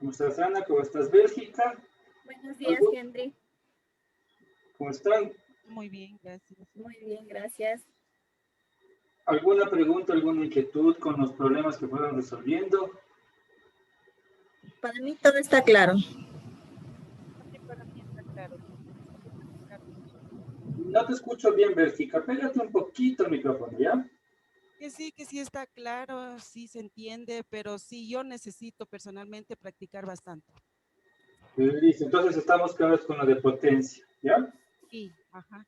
¿Cómo estás, Ana? ¿Cómo estás, Bélgica? Buenos días, Henry. ¿Cómo están? Muy bien, gracias. Muy bien, gracias. ¿Alguna pregunta, alguna inquietud con los problemas que fueron resolviendo? Para mí todo está claro. Para mí está claro. No te escucho bien, Bélgica. Pégate un poquito el micrófono, ¿ya? Que sí está claro, sí se entiende, pero sí yo necesito personalmente practicar bastante. Listo, entonces estamos claros con lo de potencia, ¿ya? Sí, ajá.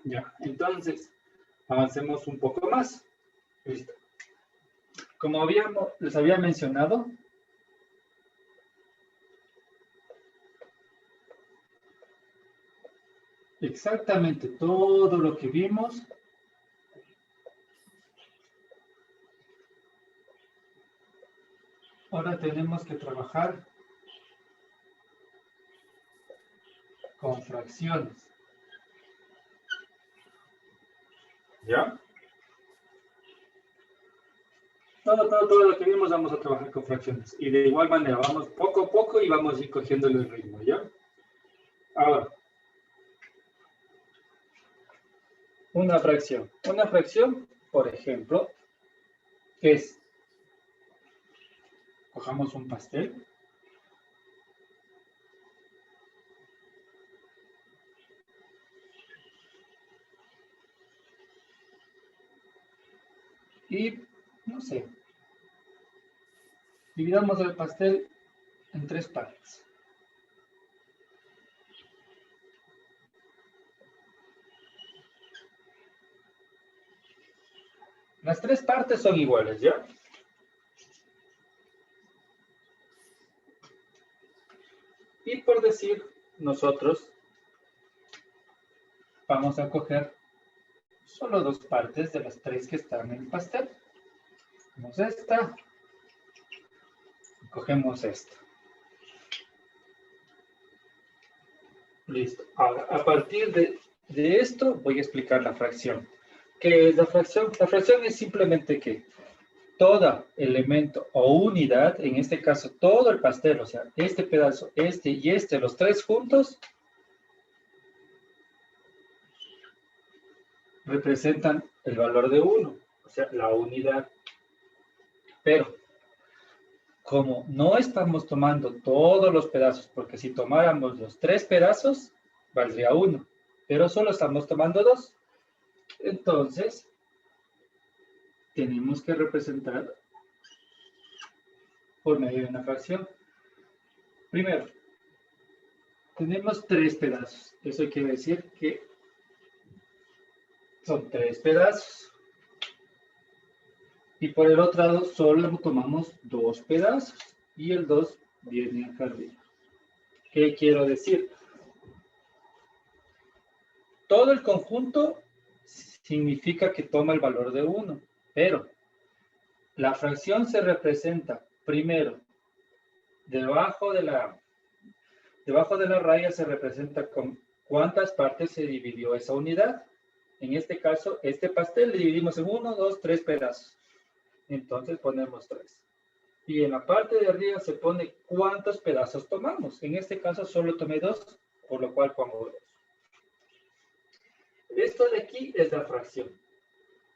Ya, entonces avancemos un poco más. Listo. Como les había mencionado, exactamente todo lo que vimos ahora tenemos que trabajar con fracciones. ¿Ya? Todo lo que vimos vamos a trabajar con fracciones. Y de igual manera, vamos poco a poco y vamos a ir cogiéndole el ritmo, ¿ya? Ahora, una fracción. Una fracción, por ejemplo, es, cojamos un pastel. Y, no sé, dividamos el pastel en 3 partes. Las 3 partes son iguales, ¿ya? Y por decir, nosotros vamos a coger solo 2 partes de las 3 que están en el pastel. Cogemos esta y cogemos esta. Listo. Ahora, a partir de esto voy a explicar la fracción. ¿Qué es la fracción? La fracción es simplemente que todo elemento o unidad, en este caso todo el pastel, o sea, este pedazo, este y este, los 3 juntos, representan el valor de 1, o sea, la unidad. Pero, como no estamos tomando todos los pedazos, porque si tomáramos los 3 pedazos, valdría 1, pero solo estamos tomando 2. Entonces, tenemos que representar por medio de una fracción. Primero, tenemos 3 pedazos. Eso quiere decir que son 3 pedazos. Y por el otro lado, solo tomamos 2 pedazos. Y el 2 viene acá arriba. ¿Qué quiero decir? Todo el conjunto significa que toma el valor de 1. Pero la fracción se representa primero debajo de la raya se representa con cuántas partes se dividió esa unidad. En este caso, este pastel le dividimos en 1, 2, 3 pedazos. Entonces ponemos 3. Y en la parte de arriba se pone cuántos pedazos tomamos. En este caso solo tomé 2, por lo cual pongo 2. Esto de aquí es la fracción.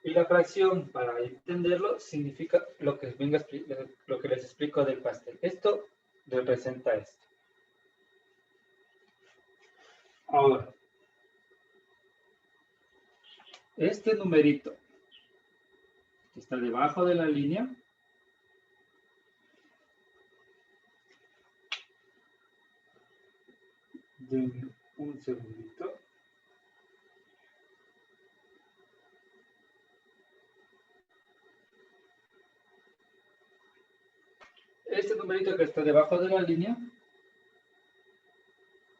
Y la fracción, para entenderlo, significa lo que les explico del pastel. Esto representa esto. Ahora, este numerito que está debajo de la línea un segundito. Este numerito que está debajo de la línea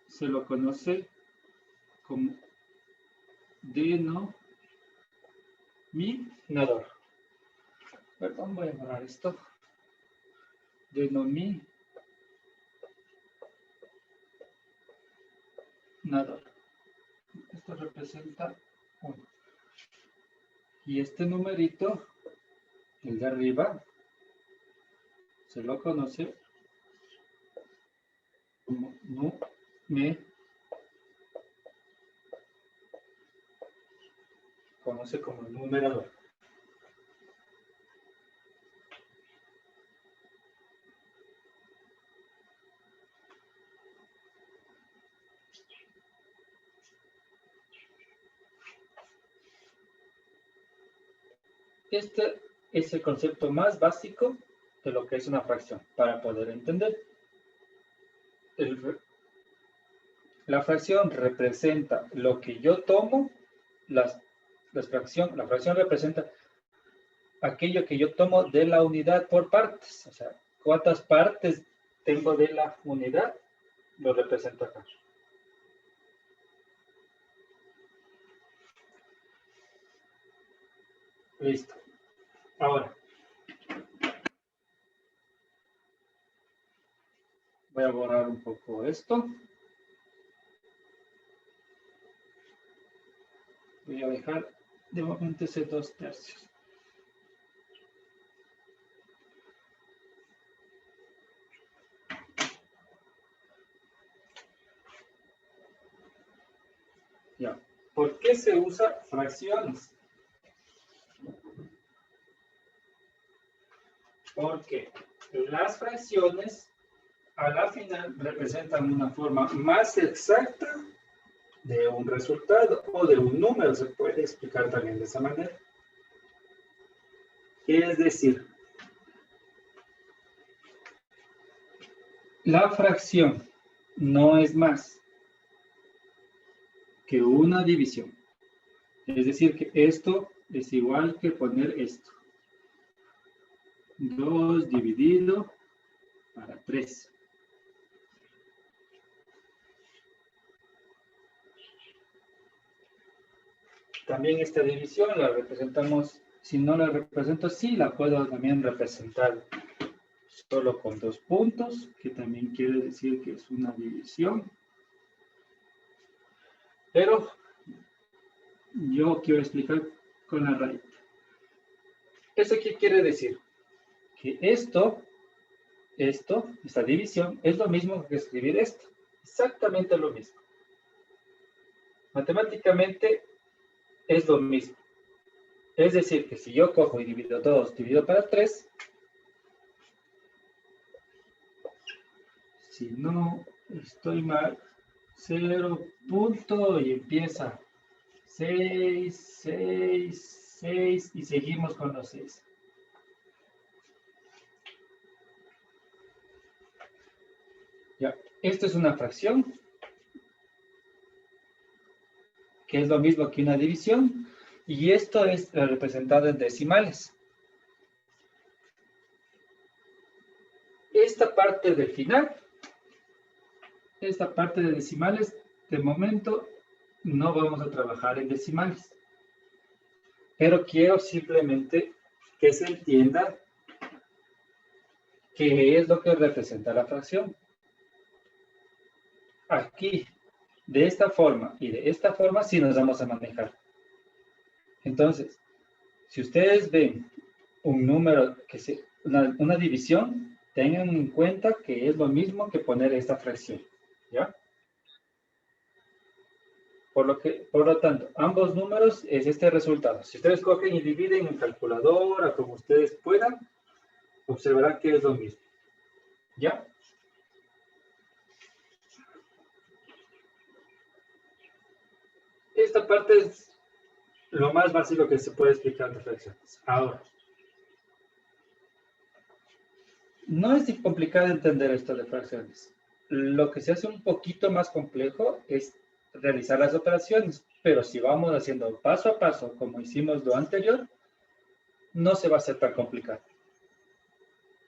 se lo conoce como denominador. Perdón, voy a borrar esto. Denominador. Esto representa 1. Y este numerito, el de arriba, se lo conoce como me conoce como numerador. Este es el concepto más básico de lo que es una fracción, para poder entender. La fracción representa lo que yo tomo, la fracción representa aquello que yo tomo de la unidad por partes. O sea, cuántas partes tengo de la unidad, lo represento acá. Listo. Ahora, voy a borrar un poco esto. Voy a dejar de momento ese 2/3. Ya. ¿Por qué se usa fracciones? Porque las fracciones a la final representan una forma más exacta de un resultado o de un número, se puede explicar también de esa manera. Es decir, la fracción no es más que una división. Es decir, que esto es igual que poner esto. 2 dividido para 3. También esta división la representamos, si no la represento, sí la puedo también representar solo con 2 puntos, que también quiere decir que es una división. Pero yo quiero explicar con la raíz. ¿Eso qué quiere decir? Que esta división, es lo mismo que escribir esto. Exactamente lo mismo. Matemáticamente es lo mismo. Es decir, que si yo cojo y divido 2, divido para 3, si no estoy mal, 0 punto y empieza 6, 6, 6 y seguimos con los 6. Ya, esto es una fracción, que es lo mismo que una división, y esto es representado en decimales. Esta parte del final, esta parte de decimales, de momento no vamos a trabajar en decimales. Pero quiero simplemente que se entienda qué es lo que representa la fracción. Aquí, de esta forma y de esta forma, sí nos vamos a manejar. Entonces, si ustedes ven un número, una división, tengan en cuenta que es lo mismo que poner esta fracción, ¿ya? Por lo tanto, ambos números es este resultado. Si ustedes cogen y dividen en calculadora, como ustedes puedan, observarán que es lo mismo, ¿ya? Esta parte es lo más básico que se puede explicar de fracciones. Ahora, no es complicado entender esto de fracciones. Lo que se hace un poquito más complejo es realizar las operaciones, pero si vamos haciendo paso a paso, como hicimos lo anterior, no se va a hacer tan complicado.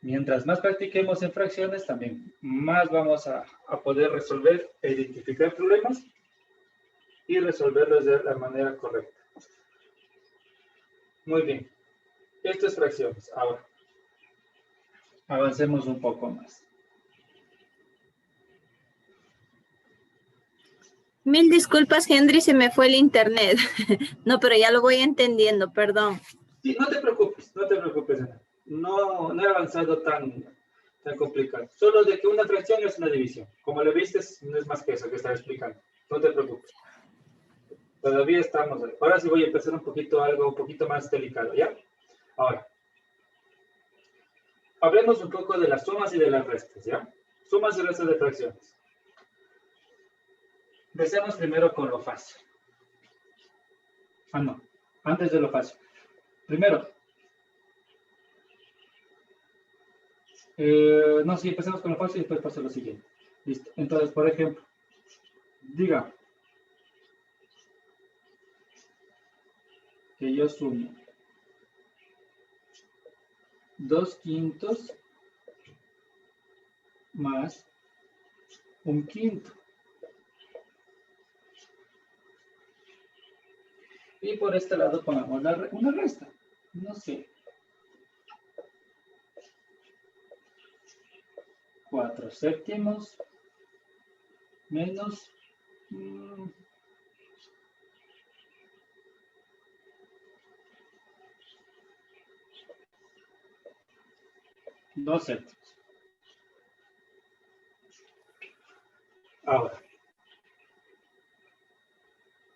Mientras más practiquemos en fracciones, también más vamos a poder resolver e identificar problemas y resolverlos de la manera correcta. Muy bien. Esto es fracciones. Ahora, avancemos un poco más. Mil disculpas, Henry, se me fue el internet. No, pero ya lo voy entendiendo, perdón. Sí, no te preocupes, Ana. No he avanzado tan tan complicado. Solo de que una fracción es una división. Como le viste, no es más que eso que estaba explicando. No te preocupes. Todavía estamos. Ahora sí voy a empezar algo un poquito más delicado, ¿ya? Ahora, hablemos un poco de las sumas y de las restas, ¿ya? Sumas y restas de fracciones. Empecemos primero con lo fácil. No. Antes de lo fácil. Primero. No, sí, empecemos con lo fácil y después paso a lo siguiente. Listo. Entonces, por ejemplo, diga que yo sumo 2/5 más 1/5. Y por este lado pongamos una resta. No sé. 4/7 menos 2/7. Ahora,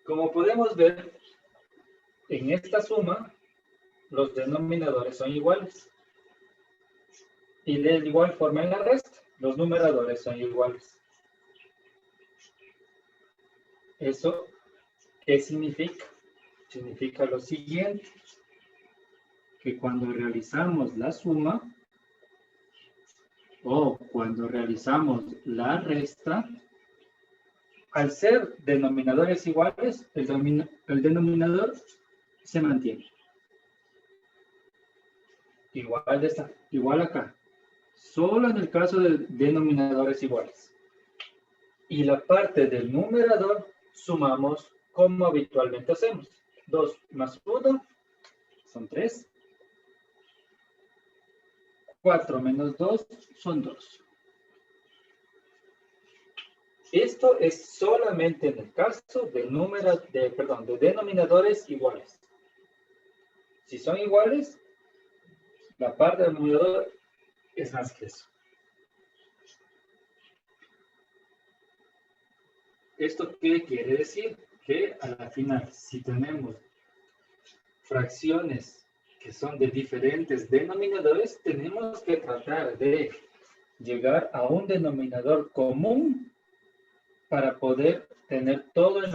como podemos ver, en esta suma, los denominadores son iguales. Y de igual forma en la resta, los numeradores son iguales. ¿Eso qué significa? Significa lo siguiente, que cuando realizamos la suma o cuando realizamos la resta, al ser denominadores iguales, el denominador se mantiene. Igual acá. Solo en el caso de denominadores iguales. Y la parte del numerador sumamos como habitualmente hacemos. 2 más 1 son 3. 4 menos 2 son 2. Esto es solamente en el caso de denominadores iguales. Si son iguales, la parte del numerador es más que eso. ¿Esto qué quiere decir? Que a la final, si tenemos fracciones que son de diferentes denominadores, tenemos que tratar de llegar a un denominador común para poder tener todo en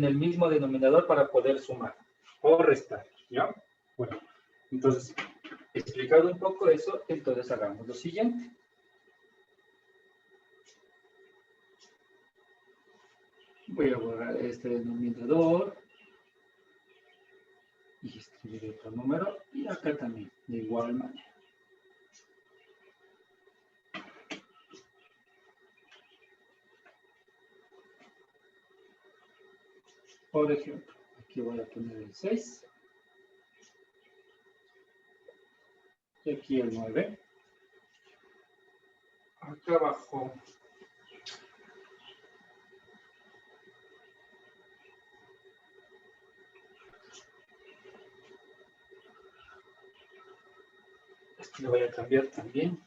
el mismo denominador para poder sumar o restar, ¿ya? Bueno, entonces, explicado un poco eso, entonces hagamos lo siguiente. Voy a borrar este denominador y escribir otro número y acá también, de igual manera. Por ejemplo, aquí voy a poner el 6. Y aquí el 9. Acá abajo. Este lo voy a cambiar también.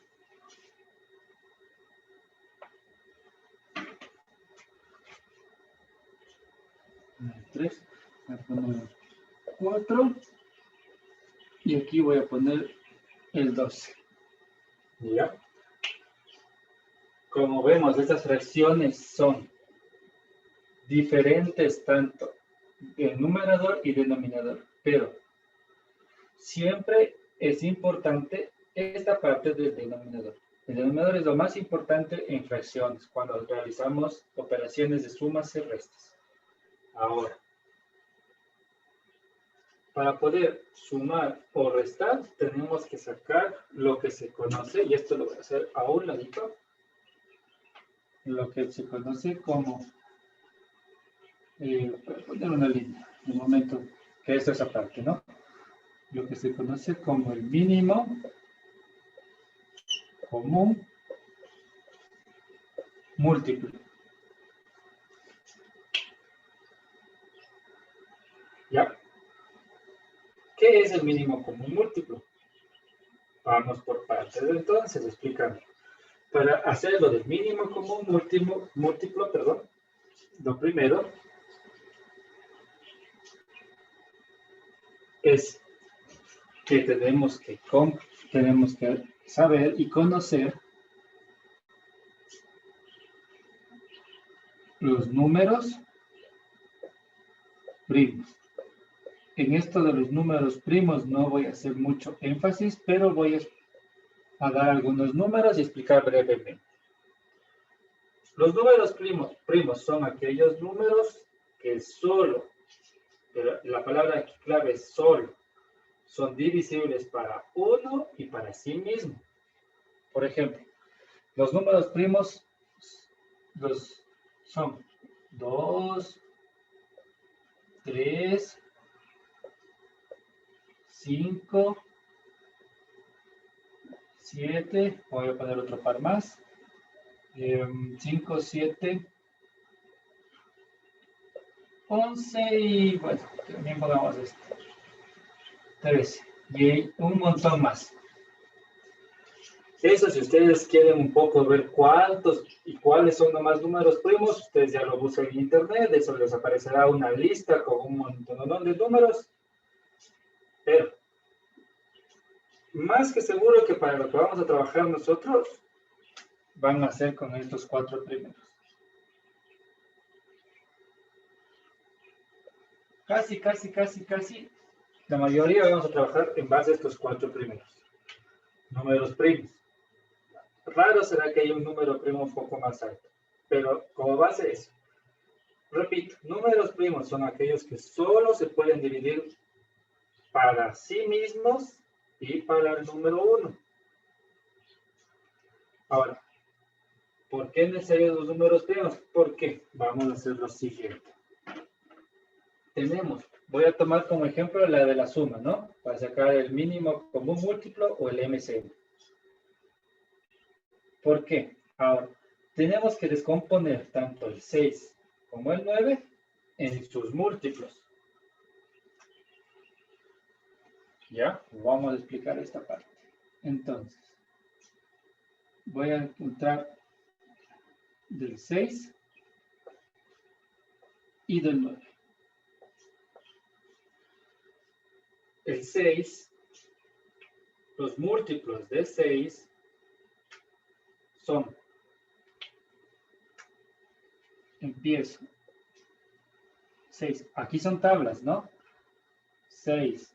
3. Voy a poner 4. Y aquí voy a poner el 12. ¿Ya? Como vemos, estas fracciones son diferentes tanto de numerador y denominador, pero siempre es importante esta parte del denominador. El denominador es lo más importante en fracciones, cuando realizamos operaciones de sumas y restas. Ahora, para poder sumar o restar, tenemos que sacar lo que se conoce, y esto lo voy a hacer a un ladito, lo que se conoce como, voy a poner una línea, un momento, que es esa parte, ¿no? Lo que se conoce como el mínimo común múltiplo. ¿Ya? ¿Qué es el mínimo común múltiplo? Vamos por partes. Entonces, explícame. Para hacerlo del mínimo común múltiplo, perdón, lo primero es que tenemos que saber y conocer los números primos. En esto de los números primos no voy a hacer mucho énfasis, pero voy a dar algunos números y explicar brevemente. Los números primos son aquellos números que solo, pero la palabra aquí clave es solo, son divisibles para uno y para sí mismo. Por ejemplo, los números primos son 2, 3, 5, 7, voy a poner otro par más, 5, 7, 11 y bueno, también pongamos este, 13 y un montón más. Eso, si ustedes quieren un poco ver cuántos y cuáles son los más números primos, ustedes ya lo buscan en internet, eso les aparecerá una lista con un montón de números, pero más que seguro que para lo que vamos a trabajar nosotros, van a ser con estos 4 primeros. Casi, la mayoría vamos a trabajar en base a estos 4 primeros. Números primos. Raro será que haya un número primo un poco más alto, pero como base es, repito, números primos son aquellos que solo se pueden dividir para sí mismos y para el número 1. Ahora, ¿por qué necesarios los números primos? Porque vamos a hacer lo siguiente. Voy a tomar como ejemplo la de la suma, ¿no? Para sacar el mínimo común múltiplo o el MCM. ¿Por qué? Ahora, tenemos que descomponer tanto el 6 como el 9 en sus múltiplos. ¿Ya? Vamos a explicar esta parte. Entonces, voy a encontrar del 6 y del 9. El 6, los múltiplos de 6 son, empiezo, 6, aquí son tablas, ¿no? 6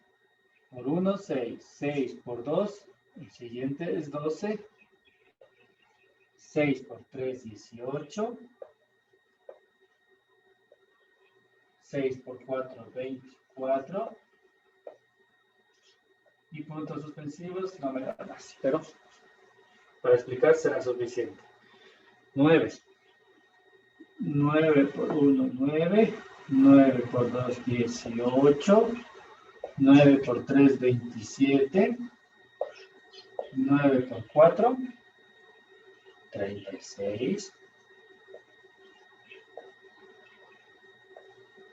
por 1, 6, 6 por 2, el siguiente es 12, 6 por 3, 18, 6 por 4, 24, y puntos suspensivos no me da más, pero para explicar será suficiente. 9. 9 por 1, 9. 9 por 2, 18. 9 por 3, 27. 9 por 4, 36.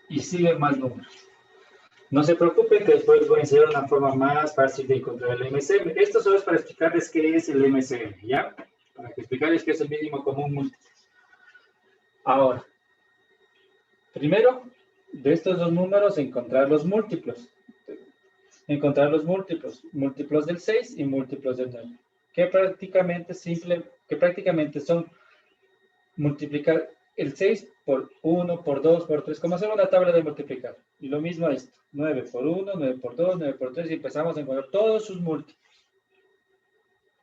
Y siguen más números. No se preocupen que después voy a enseñar una forma más fácil de encontrar el MCM. Esto solo es para explicarles qué es el MCM, ¿ya? Para explicarles qué es el mínimo común múltiplo. Ahora, primero, de estos dos números, encontrar los múltiplos. Encontrar los múltiplos. Múltiplos del 6 y múltiplos del 9. Que prácticamente son multiplicar el 6 por 1, por 2, por 3, como hacer una tabla de multiplicar. Y lo mismo esto, 9 por 1, 9 por 2, 9 por 3, y empezamos a encontrar todos sus múltiplos.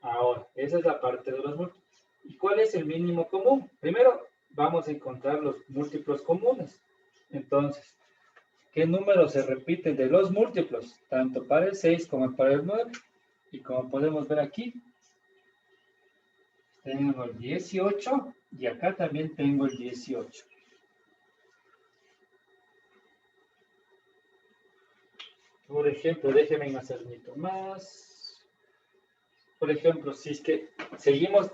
Ahora, esa es la parte de los múltiplos. ¿Y cuál es el mínimo común? Primero, vamos a encontrar los múltiplos comunes. Entonces, ¿qué números se repiten de los múltiplos? Tanto para el 6 como para el 9. Y como podemos ver aquí, tengo el 18 y acá también tengo el 18. Por ejemplo, déjenme hacer un poquito más. Por ejemplo, si es que seguimos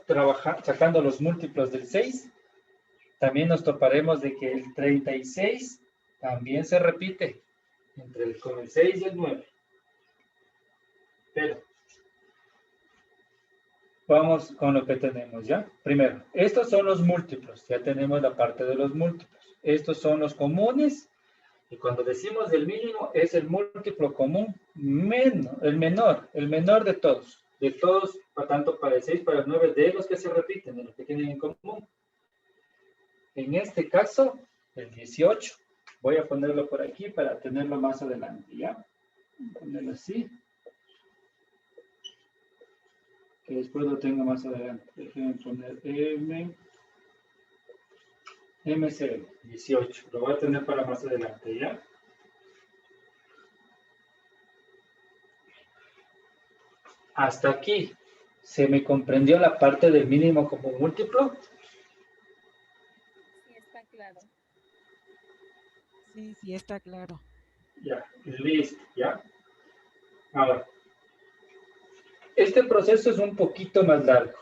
sacando los múltiplos del 6, también nos toparemos de que el 36 también se repite con el 6 y el 9. Pero Vamos con lo que tenemos, ¿ya? Primero, estos son los múltiplos. Ya tenemos la parte de los múltiplos. Estos son los comunes. Y cuando decimos el mínimo, es el múltiplo común el menor de todos. De todos, tanto para el 6, para el 9, de los que se repiten, de los que tienen en común. En este caso, el 18. Voy a ponerlo por aquí para tenerlo más adelante, ¿ya? Voy a ponerlo así. Que después lo tengo más adelante. Déjenme poner MC 18. Lo voy a tener para más adelante, ¿ya? Hasta aquí. ¿Se me comprendió la parte del mínimo común múltiplo? Sí, está claro. Sí, sí, está claro. Ya, listo, ¿ya? Ahora, este proceso es un poquito más largo,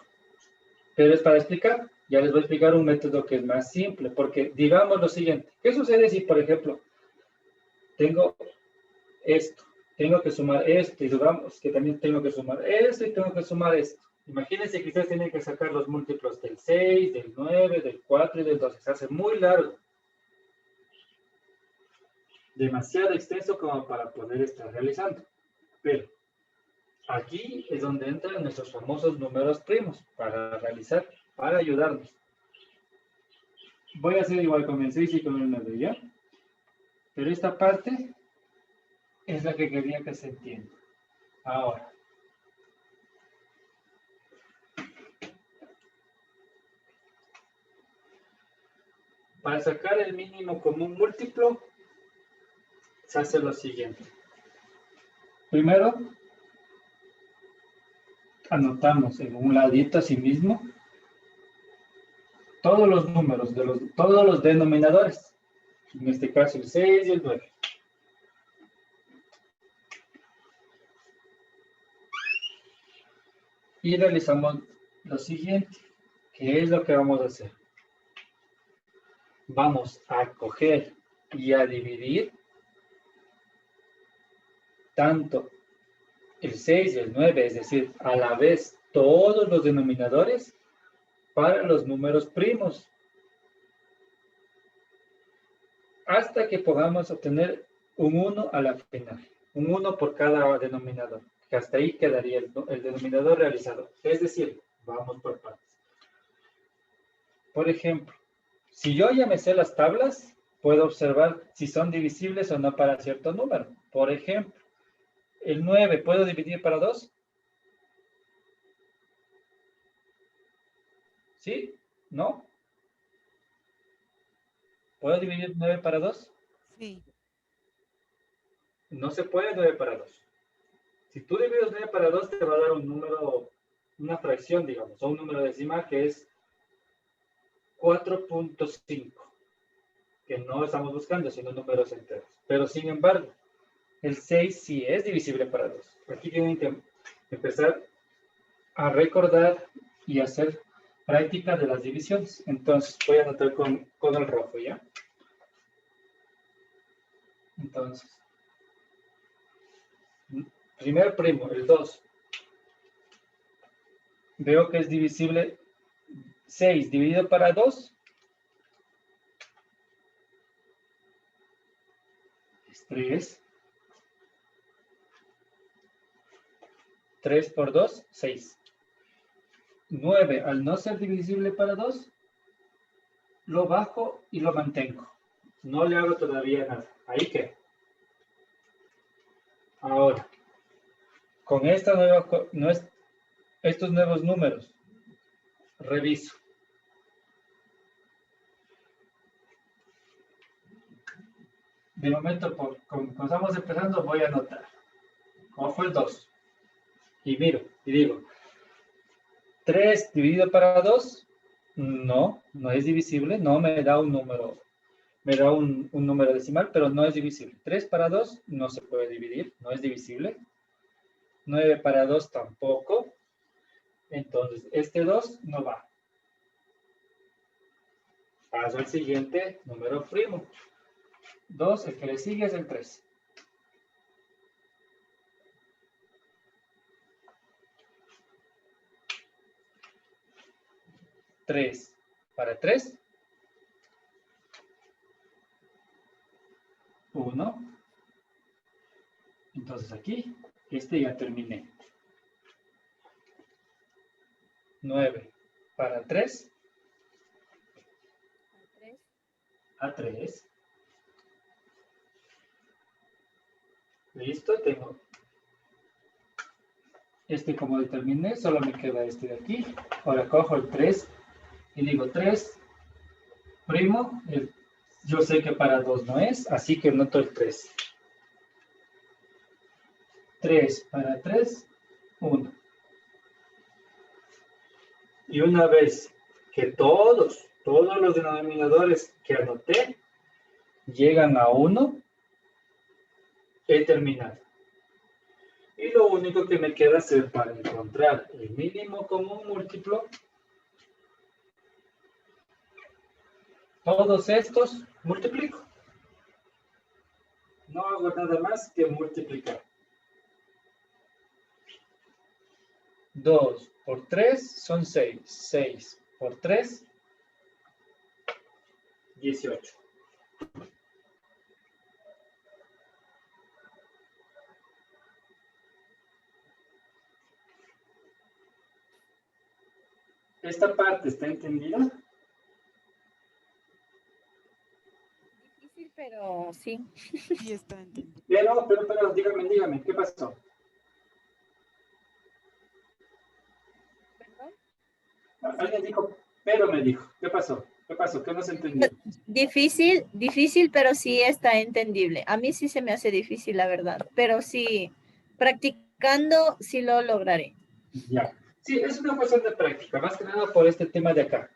pero es para explicar. Ya les voy a explicar un método que es más simple, porque digamos lo siguiente. ¿Qué sucede si, por ejemplo, tengo esto, tengo que sumar esto, y digamos que también tengo que sumar esto y tengo que sumar esto? Imagínense que ustedes tienen que sacar los múltiplos del 6, del 9, del 4 y del 12. Se hace muy largo. Demasiado extenso como para poder estar realizando. Pero aquí es donde entran nuestros famosos números primos para realizar, para ayudarnos. Voy a hacer igual con el 6 y con el 9, ¿ya? Pero esta parte es la que quería que se entienda. Ahora. Para sacar el mínimo común múltiplo, se hace lo siguiente. Primero, anotamos en un ladito así mismo todos los números, todos los denominadores. En este caso el 6 y el 9. Y realizamos lo siguiente. ¿Qué es lo que vamos a hacer? Vamos a coger y a dividir tanto el 6 y el 9, es decir, a la vez todos los denominadores para los números primos, hasta que podamos obtener un 1 a la final, un 1 por cada denominador, que hasta ahí quedaría el denominador realizado. Es decir, vamos por partes. Por ejemplo, si yo ya me sé las tablas, puedo observar si son divisibles o no para cierto número. Por ejemplo, el 9, ¿puedo dividir para 2? ¿Sí? ¿No? ¿Puedo dividir 9 para 2? Sí. No se puede 9 para 2. Si tú divides 9 para 2, te va a dar un número, una fracción, digamos, o un número decimal que es 4.5, que no estamos buscando, sino números enteros. Pero sin embargo, el 6 sí es divisible para 2. Aquí tienen que empezar a recordar y hacer práctica de las divisiones. Entonces, voy a anotar con el rojo, ¿ya? Entonces, primer primo, el 2. Veo que es divisible 6 dividido para 2. Es 3. 3 por 2, 6. 9, al no ser divisible para 2, lo bajo y lo mantengo. No le hago todavía nada. Ahí queda. Ahora, con esta estos nuevos números, reviso. De momento, como estamos empezando, voy a anotar. ¿Cómo fue el 2? Y miro, y digo, 3 dividido para 2, no es divisible, no me da un número, me da un número decimal, pero no es divisible. 3 para 2 no se puede dividir, no es divisible. 9 para 2 tampoco. Entonces, este 2 no va. Paso al siguiente número primo. 2, el que le sigue es el 3. 3 para 3. 1. Entonces aquí, ya terminé. 9 para 3. A 3. Listo, tengo como determiné, solo me queda este de aquí. Ahora cojo el 3 y digo 3 primo. Yo sé que para 2 no es, así que noto el 3. 3 para 3, 1. Y una vez que todos los denominadores que anoté llegan a 1, he terminado. Y lo único que me queda hacer para encontrar el mínimo común múltiplo, todos estos multiplico. No hago nada más que multiplicar. 2 por 3 son 6. 6 por 3, 18. ¿Esta parte está entendida? Difícil, pero sí. Sí está entendido. Pero, dígame, ¿qué pasó? ¿Perdón? Alguien dijo, pero me dijo, ¿qué pasó? ¿Qué pasó? ¿Qué no se entendió? Difícil, pero sí está entendible. A mí sí se me hace difícil, la verdad, pero sí, practicando sí lo lograré. Ya. Sí, es una cuestión de práctica, más que nada por este tema de acá.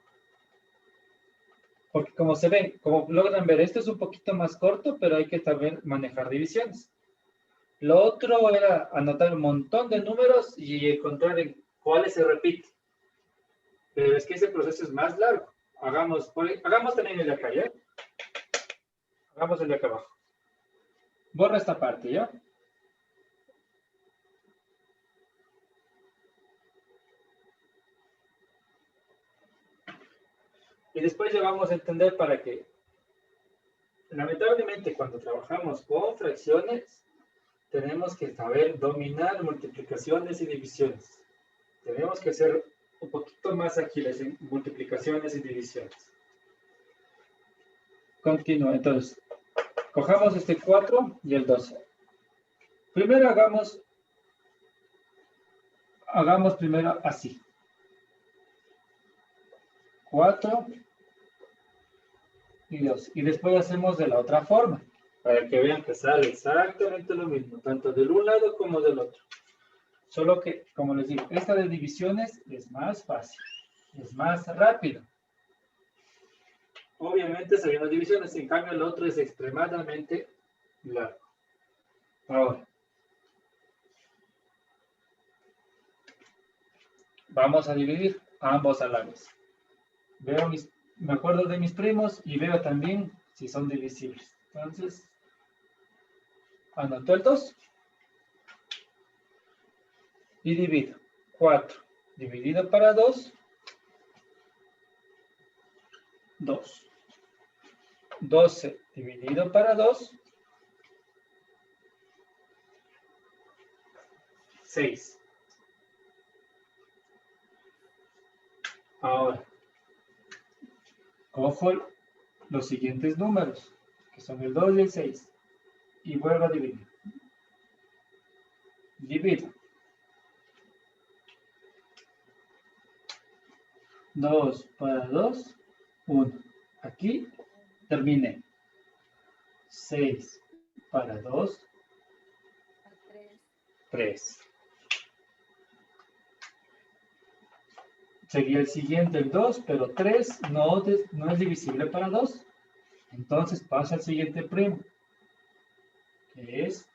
Porque como se ven, como logran ver, esto es un poquito más corto, pero hay que saber manejar divisiones. Lo otro era anotar un montón de números y encontrar en cuáles se repiten. Pero es que ese proceso es más largo. Hagamos también el de acá, ¿ya? Hagamos el de acá abajo. Borra esta parte, ¿ya? Y después ya vamos a entender para qué. Lamentablemente, cuando trabajamos con fracciones, tenemos que saber dominar multiplicaciones y divisiones. Tenemos que ser un poquito más ágiles en multiplicaciones y divisiones. Continúo. Entonces, cojamos este 4 y el 12. Primero hagamos primero así. 4 y 2. Y después hacemos de la otra forma, para que vean que sale exactamente lo mismo, tanto del un lado como del otro. Solo que, como les digo, esta de divisiones es más fácil, es más rápido. Obviamente sabiendo divisiones, en cambio el otro es extremadamente largo. Ahora, vamos a dividir ambos a la vez. Me acuerdo de mis primos y veo también si son divisibles. Entonces, anoto el 2 y divido. 4 dividido para 2, 2. 12 dividido para 2, 6. Ahora, cojo los siguientes números, que son el 2 y el 6, y vuelvo a dividir. Divido. 2 para 2, 1. Aquí terminé. 6 para 2, 3. Sería el siguiente, el 2, pero 3 no es divisible para 2. Entonces pasa al siguiente primo, que es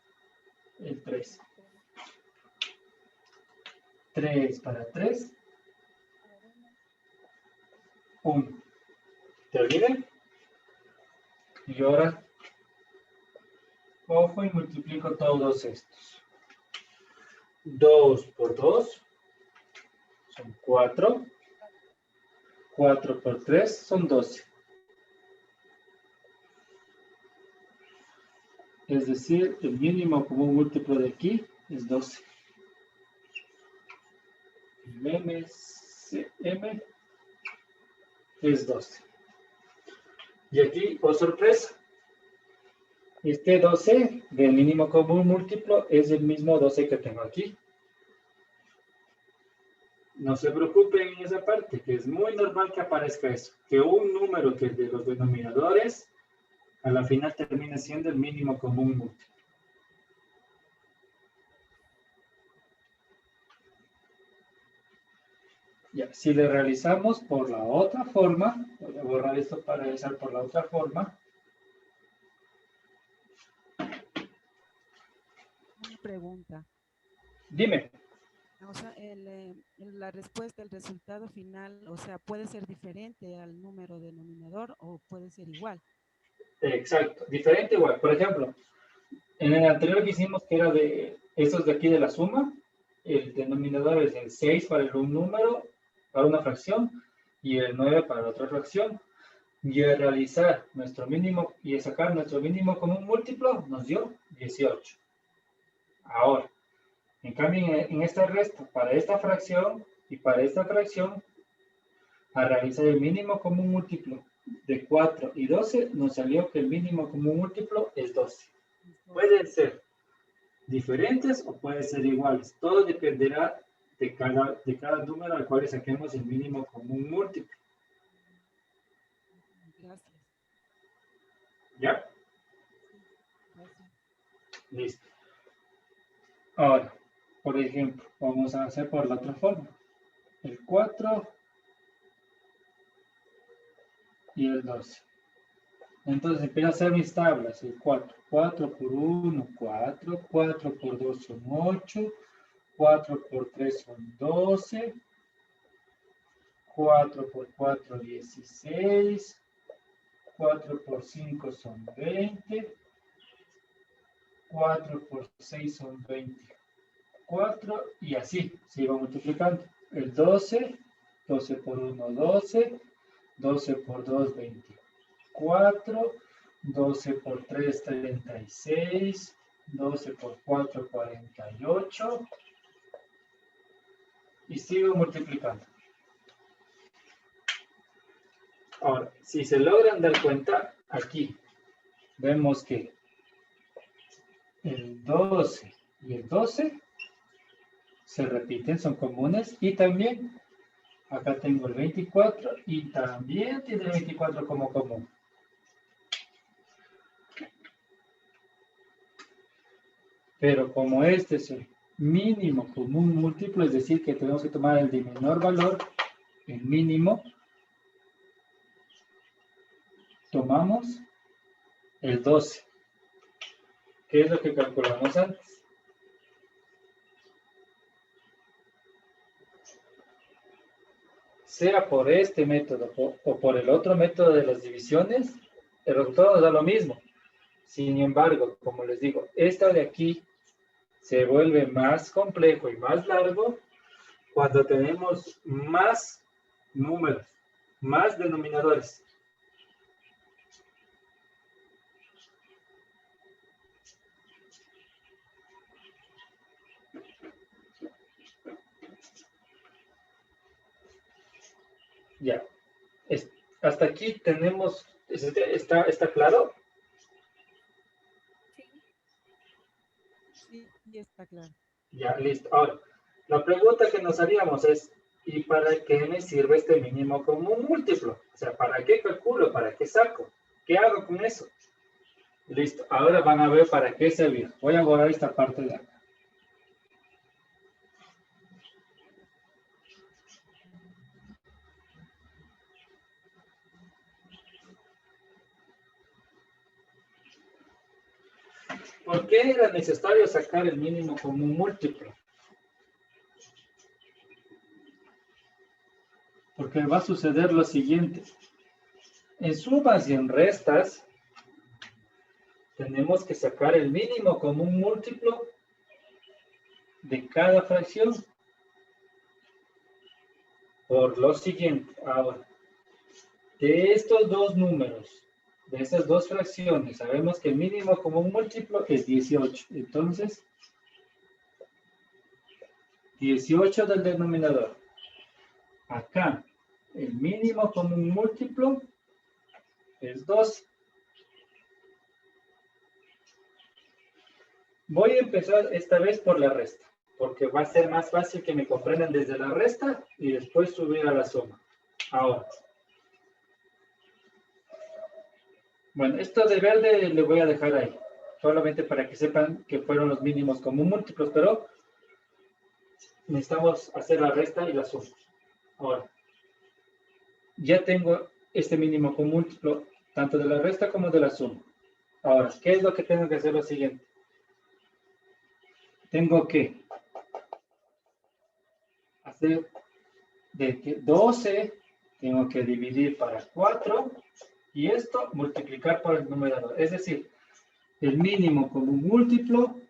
el 3. 3 para 3, 1. ¿Terminé? Y ahora cojo y multiplico todos estos. 2 por 2 son 4. 4 por 3 son 12. Es decir, el mínimo común múltiplo de aquí es 12. El MCM es 12. Y aquí, oh sorpresa, este 12 del mínimo común múltiplo es el mismo 12 que tengo aquí. No se preocupen en esa parte, que es muy normal que aparezca eso, que un número que es de los denominadores a la final termine siendo el mínimo común múltiplo. Ya, si le realizamos por la otra forma, voy a borrar esto para realizar por la otra forma. Una pregunta. Dime. O sea, la respuesta, el resultado final, o sea, puede ser diferente al número denominador o puede ser igual. Exacto, diferente igual. Por ejemplo, en el anterior que hicimos, que era de estos de aquí de la suma, el denominador es el 6 para un número, para una fracción, y el 9 para otra fracción. Y al realizar nuestro mínimo y sacar nuestro mínimo común múltiplo, nos dio 18. Ahora, en cambio, en esta resta, para esta fracción y para esta fracción, al realizar el mínimo común múltiplo de 4 y 12, nos salió que el mínimo común múltiplo es 12. Pueden ser diferentes o pueden ser iguales. Todo dependerá de cada número al cual saquemos el mínimo común múltiplo. Gracias. ¿Ya? Gracias. Listo. Ahora, por ejemplo, vamos a hacer por la otra forma. El 4 y el 12. Entonces empiezo a hacer mis tablas. El 4. 4 por 1, 4. 4 por 2 son 8. 4 por 3 son 12. 4 por 4, 16. 4 por 5 son 20. 4 por 6 son 24. Y así se iba multiplicando. El 12. 12 por 1, 12. 12 por 2, 24. 12 por 3, 36. 12 por 4, 48. Y sigo multiplicando. Ahora, si se logran dar cuenta, aquí vemos que el 12 y el 12 se repiten, son comunes. Y también, acá tengo el 24 y también tiene el 24 como común. Pero como este es el mínimo común múltiplo, es decir, que tenemos que tomar el de menor valor, el mínimo, tomamos el 12. ¿Qué es lo que calculamos antes? Sea por este método o por el otro método de las divisiones, el resultado nos da lo mismo. Sin embargo, como les digo, esta de aquí se vuelve más complejo y más largo cuando tenemos más números, más denominadores. Ya. Hasta aquí tenemos, ¿está claro? Sí, ya está claro. Ya, listo. Ahora, la pregunta que nos haríamos es, ¿y para qué me sirve este mínimo común múltiplo? O sea, ¿para qué calculo? ¿Para qué saco? ¿Qué hago con eso? Listo. Ahora van a ver para qué servir. Voy a borrar esta parte de acá. ¿Por qué era necesario sacar el mínimo común múltiplo? Porque va a suceder lo siguiente. En sumas y en restas, tenemos que sacar el mínimo común múltiplo de cada fracción. Por lo siguiente, ahora, De estos dos números, de estas dos fracciones, sabemos que el mínimo común múltiplo es 18. Entonces, 18 del denominador. Acá, el mínimo común múltiplo es 12. Voy a empezar esta vez por la resta, porque va a ser más fácil que me comprendan desde la resta y después subir a la suma. Ahora. Bueno, esto de verde le voy a dejar ahí, solamente para que sepan que fueron los mínimos común múltiplos, pero necesitamos hacer la resta y la suma. Ahora, ya tengo este mínimo común múltiplo, tanto de la resta como de la suma. Ahora, ¿qué es lo que tengo que hacer? Lo siguiente. Tengo que hacer de que 12, tengo que dividir para 4, y esto multiplicar por el numerador. Es decir, el mínimo común múltiplo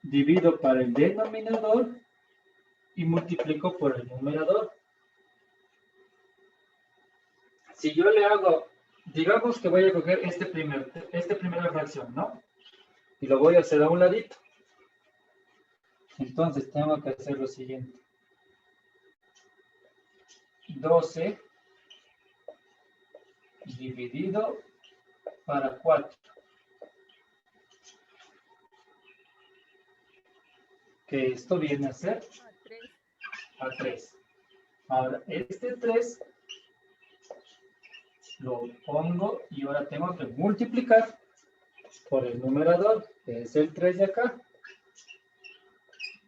divido para el denominador y multiplico por el numerador. Si yo le hago, digamos que voy a coger primera fracción, ¿no? Y lo voy a hacer a un ladito. Entonces tengo que hacer lo siguiente. 12 dividido para 4. Que esto viene a ser a 3. Ahora, este 3 lo pongo y ahora tengo que multiplicar por el numerador, que es el 3 de acá.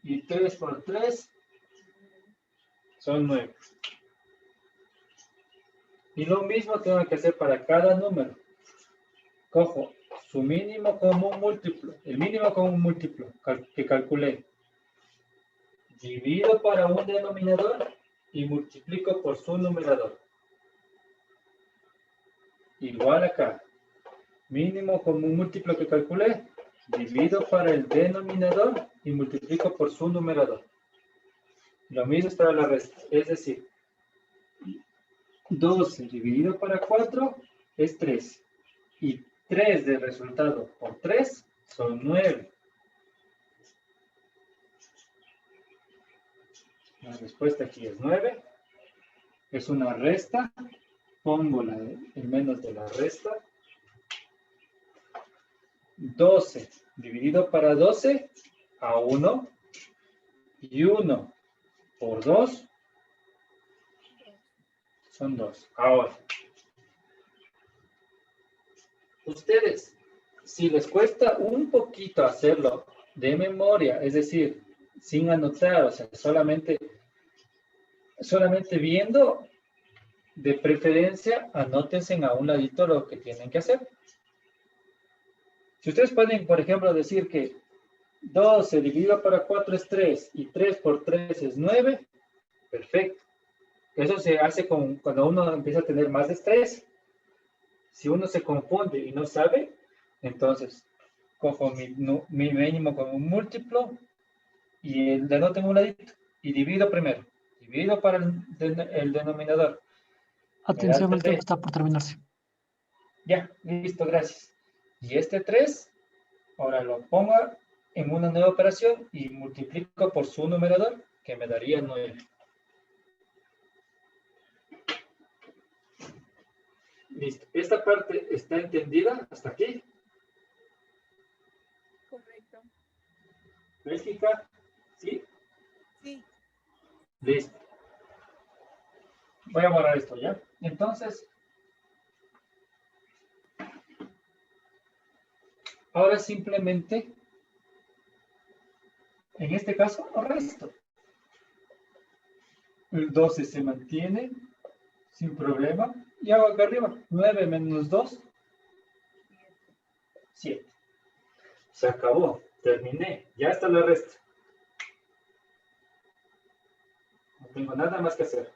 Y 3 por 3 son 9. Y lo mismo tengo que hacer para cada número. Cojo su mínimo común múltiplo, el mínimo común múltiplo que calculé. Divido para un denominador y multiplico por su numerador. Igual acá. Mínimo común múltiplo que calculé. Divido para el denominador y multiplico por su numerador. Lo mismo es para la resta. Es decir, 12 dividido para 4 es 3. Y 3 de resultado por 3 son 9. La respuesta aquí es 9. Es una resta. Pongo el menos de la resta. 12 dividido para 12 a 1. Y 1 por 2 son 2. Ahora, ustedes, si les cuesta un poquito hacerlo de memoria, es decir, sin anotar, o sea, solamente viendo, de preferencia, anótense a un ladito lo que tienen que hacer. Si ustedes pueden, por ejemplo, decir que 12 dividido para 4 es 3 y 3 por 3 es 9, perfecto. Eso se hace cuando uno empieza a tener más de estrés. Si uno se confunde y no sabe, entonces cojo mi mínimo como un múltiplo y le anoto en un ladito y divido primero. Divido para el denominador. Atención, el tiempo está por terminarse. Ya, listo, gracias. Y este 3, ahora lo pongo en una nueva operación y multiplico por su numerador, que me daría 9. Listo. ¿Esta parte está entendida hasta aquí? Correcto. ¿Bélgica? ¿Sí? Sí. Listo. Voy a borrar esto, ¿ya? Entonces, ahora simplemente, en este caso, lo resto. El 12 se mantiene sin problema. Y hago acá arriba, 9 menos 2, 7. Se acabó, terminé, ya está la resta. No tengo nada más que hacer.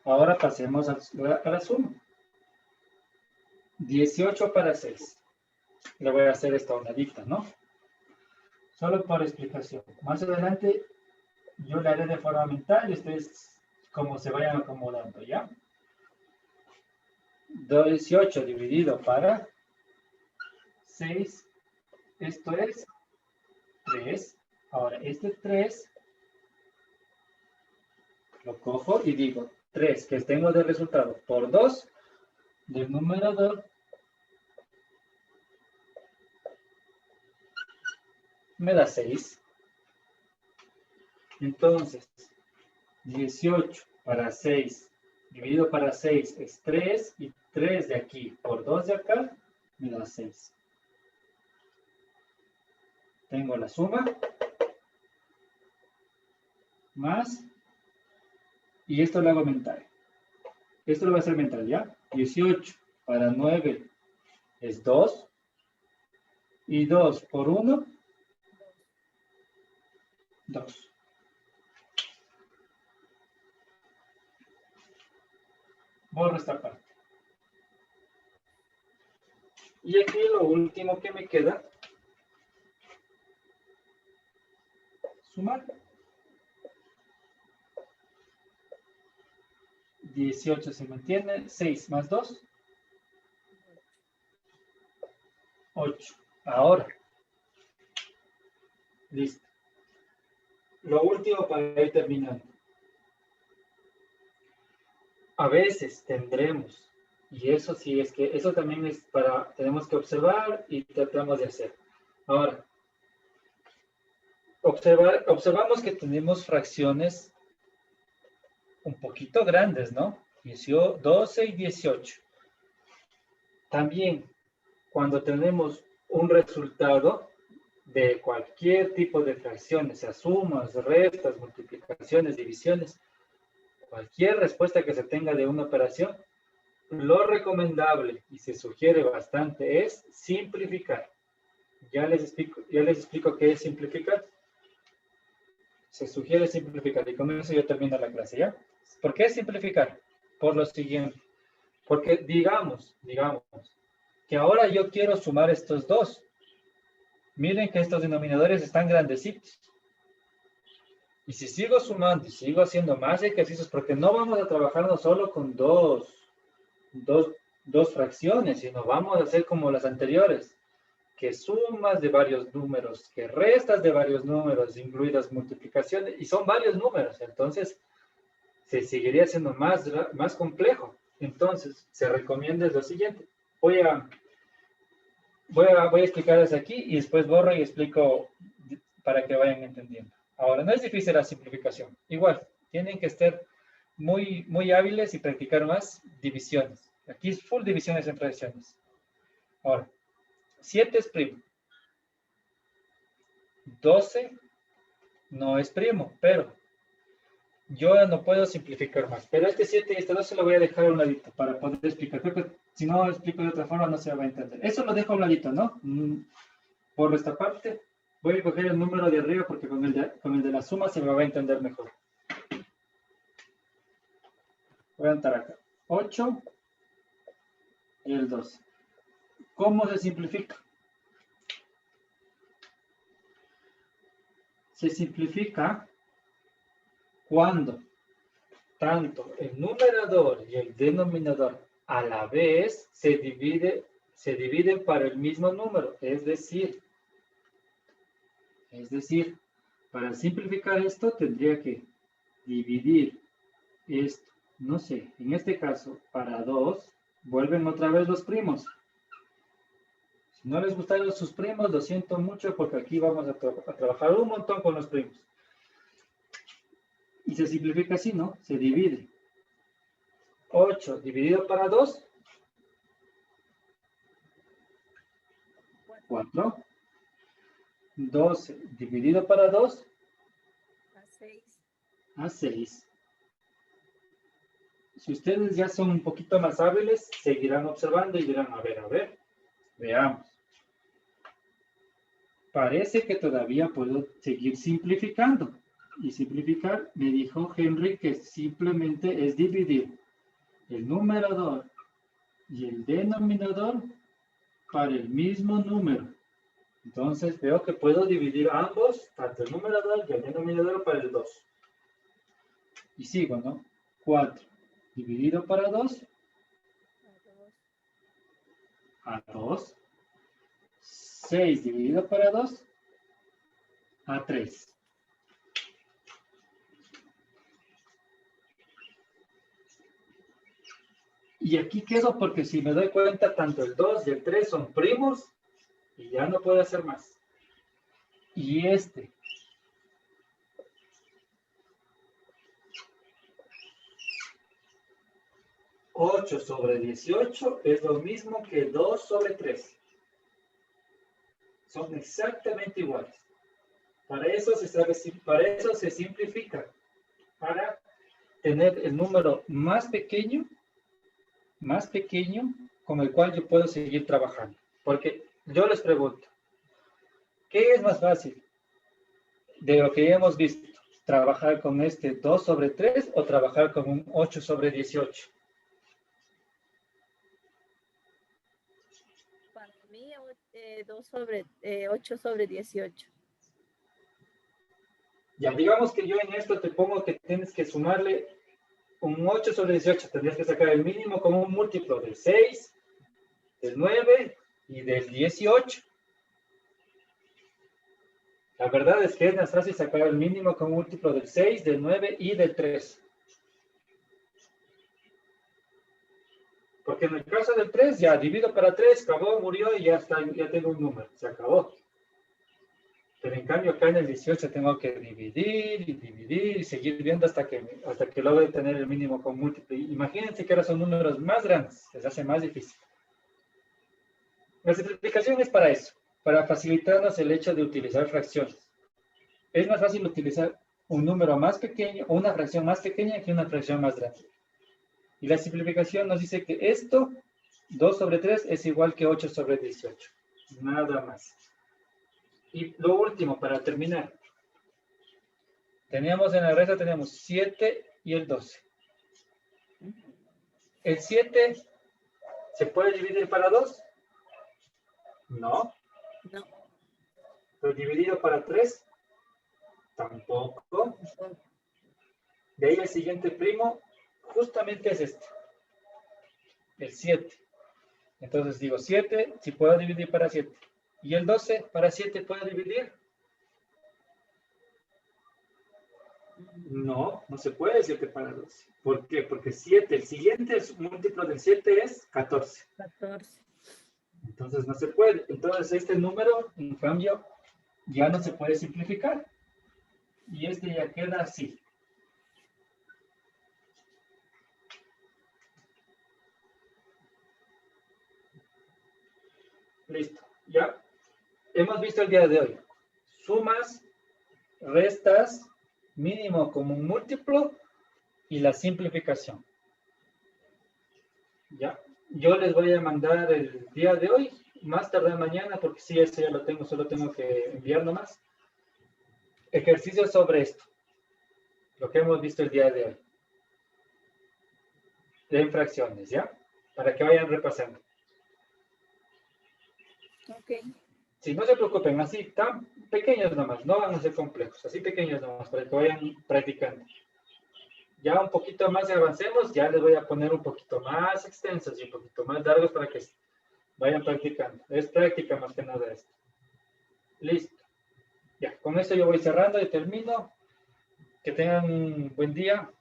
Ahora pasemos a la suma. 18 para 6. Le voy a hacer esta honradita, ¿no? Solo por explicación. Más adelante yo la haré de forma mental y ustedes como se vayan acomodando, ¿ya? 18 dividido para 6, esto es 3. Ahora, este 3 lo cojo y digo 3 que tengo de resultado por 2 del numerador me da 6. Entonces, 18 para 6 dividido para 6 es 3 y 3 de aquí por 2 de acá me da 6. Tengo la suma más y esto lo hago mental. Esto lo voy a hacer mental, ¿ya? 18 para 9 es 2 y 2 por 1, 2. Borro esta parte. Y aquí lo último que me queda, sumar. 18 se mantiene, 6 más 2, 8. Ahora, listo. Lo último para ir terminando. A veces tendremos, y eso sí es que, eso también es para, tenemos que observar y tratamos de hacer. Ahora, observamos que tenemos fracciones un poquito grandes, ¿no? 12 y 18. También, cuando tenemos un resultado de cualquier tipo de fracciones, sea sumas, restas, multiplicaciones, divisiones, cualquier respuesta que se tenga de una operación, lo recomendable y se sugiere bastante es simplificar. Ya les explico qué es simplificar. Se sugiere simplificar y con eso yo termino la clase, ¿ya? ¿Por qué simplificar? Por lo siguiente. Porque digamos que ahora yo quiero sumar estos dos. Miren que estos denominadores están grandecitos. Y si sigo sumando y sigo haciendo más ejercicios, porque no vamos a trabajar no solo con dos fracciones, sino vamos a hacer como las anteriores, que sumas de varios números, que restas de varios números, incluidas multiplicaciones, y son varios números, entonces se seguiría siendo más complejo. Entonces, se recomienda lo siguiente. Voy a explicarles aquí y después borro y explico para que vayan entendiendo. Ahora, no es difícil la simplificación. Igual, tienen que estar muy, muy hábiles y practicar más divisiones. Aquí es full divisiones en fracciones. Ahora, 7 es primo. 12 no es primo, pero yo no puedo simplificar más. Pero este 7 y este 12 lo voy a dejar a un ladito para poder explicar. Creo que si no lo explico de otra forma no se va a entender. Eso lo dejo a un ladito, ¿no? Por esta parte, voy a coger el número de arriba porque con el de la suma se me va a entender mejor. Voy a anotar acá. 8 y el 12. ¿Cómo se simplifica? Se simplifica cuando tanto el numerador y el denominador a la vez se dividen para el mismo número. Es decir, para simplificar esto tendría que dividir esto, no sé, en este caso para 2, vuelven otra vez los primos. Si no les gustaron sus primos, lo siento mucho porque aquí vamos a trabajar un montón con los primos. Y se simplifica así, ¿no? Se divide. 8 dividido para 2. 4. 12 dividido para 2. A 6. Si ustedes ya son un poquito más hábiles, seguirán observando y dirán, a ver, veamos. Parece que todavía puedo seguir simplificando. Y simplificar, me dijo Henry que simplemente es dividir el numerador y el denominador para el mismo número. Entonces veo que puedo dividir ambos, tanto el numerador y el denominador para el 2. Y sigo, ¿no? 4 dividido para 2 a 2. 6 dividido para 2 a 3. Y aquí quedo porque si me doy cuenta, tanto el 2 y el 3 son primos y ya no puedo hacer más. Y este. ¿8 sobre 18 es lo mismo que 2 sobre 3? Son exactamente iguales. Para eso se simplifica. Para tener el número más pequeño con el cual yo puedo seguir trabajando. Porque yo les pregunto, ¿qué es más fácil de lo que ya hemos visto? ¿Trabajar con este 2 sobre 3 o trabajar con un 8 sobre 18? Para mí, 8 sobre 18. Ya, digamos que yo en esto te pongo que tienes que sumarle un 8 sobre 18. Tendrías que sacar el mínimo como un múltiplo del 6, del 9 y del 18. La verdad es que es más fácil sacar el mínimo como múltiplo del 6, del 9 y del 3. Porque en el caso del 3, ya divido para 3, acabó, murió y ya está, ya tengo un número, se acabó. Pero en cambio acá en el 18 tengo que dividir y seguir viendo hasta que logre tener el mínimo con múltiplo. Imagínense que ahora son números más grandes, les hace más difícil. La simplificación es para eso, para facilitarnos el hecho de utilizar fracciones. Es más fácil utilizar un número más pequeño o una fracción más pequeña que una fracción más grande. Y la simplificación nos dice que esto, 2 sobre 3, es igual que 8 sobre 18. Nada más. Y lo último, para terminar. Teníamos en la resta, tenemos 7 y el 12. ¿El 7 se puede dividir para 2? No. No. ¿Pero dividido para 3? Tampoco. De ahí el siguiente primo justamente es este. El 7. Entonces digo 7, si puedo dividir para 7. ¿Y el 12 para 7 puedo dividir? No, no se puede 7 para 12. ¿Por qué? Porque 7, el siguiente múltiplo del 7 es 14. 14. Entonces no se puede. Entonces este número, en cambio, ya no se puede simplificar. Y este ya queda así. Listo. Ya hemos visto el día de hoy. Sumas, restas, mínimo común múltiplo y la simplificación. Ya. Yo les voy a mandar el día de hoy, más tarde mañana, porque sí, ese ya lo tengo, solo tengo que enviar nomás. Ejercicios sobre esto. Lo que hemos visto el día de hoy. De infracciones, ¿ya? Para que vayan repasando. Ok. Sí, no se preocupen, así tan pequeños nomás, no van a ser complejos, así pequeños nomás, para que vayan practicando. Ya un poquito más avancemos, ya les voy a poner un poquito más extensos y un poquito más largos para que vayan practicando. Es práctica más que nada esto. Listo. Ya, con esto yo voy cerrando y termino. Que tengan un buen día.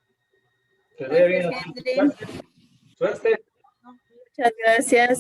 Que les vaya bien. Gracias, Henry. Suerte. Muchas gracias.